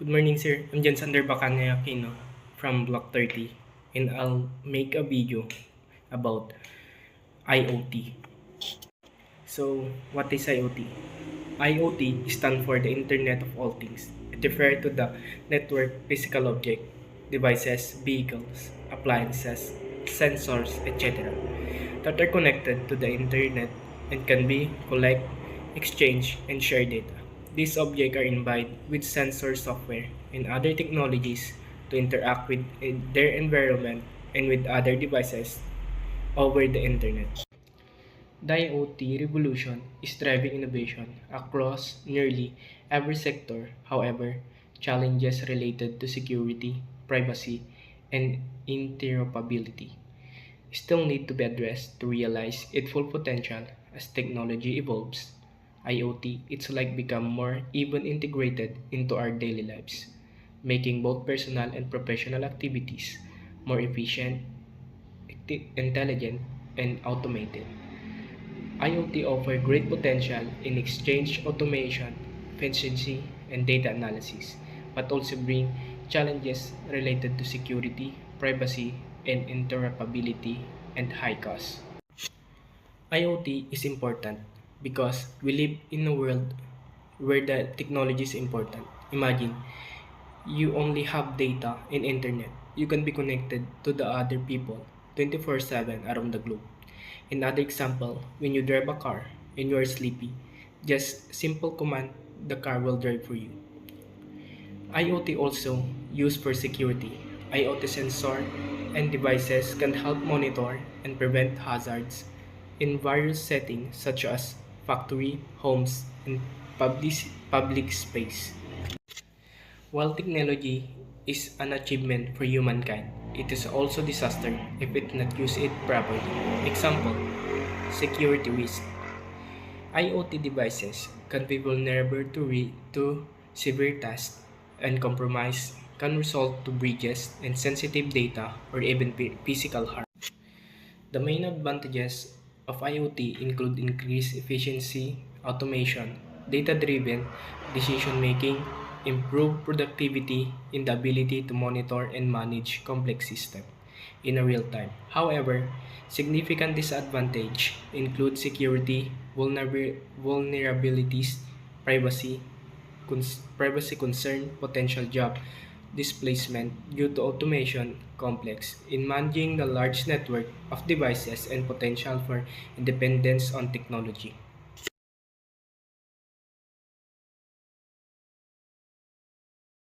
Good morning, sir. I'm Jan Sander Bacana Aquino from Block 30, and I'll make a video about IoT. So, what is IoT? IoT stands for the Internet of All Things. It refers to the network physical object, devices, vehicles, appliances, sensors, etc. that are connected to the Internet and can be collect, exchange, and share data. These objects are imbued with sensor software and other technologies to interact with their environment and with other devices over the Internet. The IoT revolution is driving innovation across nearly every sector. However, challenges related to security, privacy, and interoperability still need to be addressed to realize its full potential as technology evolves. IoT it's like become more even integrated into our daily lives, making both personal and professional activities more efficient, intelligent, and automated. IoT offer great potential in exchange automation, efficiency, and data analysis, but also bring challenges related to security, privacy, and interoperability and high cost. IoT is important because we live in a world where the technology is important. Imagine you only have data and internet. You can be connected to the other people 24/7 around the globe. Another example, when you drive a car and you are sleepy, just simple command the car will drive for you. IoT also used for security. IoT sensor and devices can help monitor and prevent hazards in various settings such as factory, homes, and public space. While technology is an achievement for humankind, it is also disaster if it not use it properly. Example, security risk. IoT devices can be vulnerable to severe tasks and compromise can result to breaches and sensitive data or even physical harm. The main advantages of IoT include increased efficiency, automation, data-driven decision-making, improved productivity, and the ability to monitor and manage complex systems in a real time. However, significant disadvantage include security, vulnerabilities, privacy, privacy concern, potential job displacement due to automation complex in managing the large network of devices and potential for independence on technology.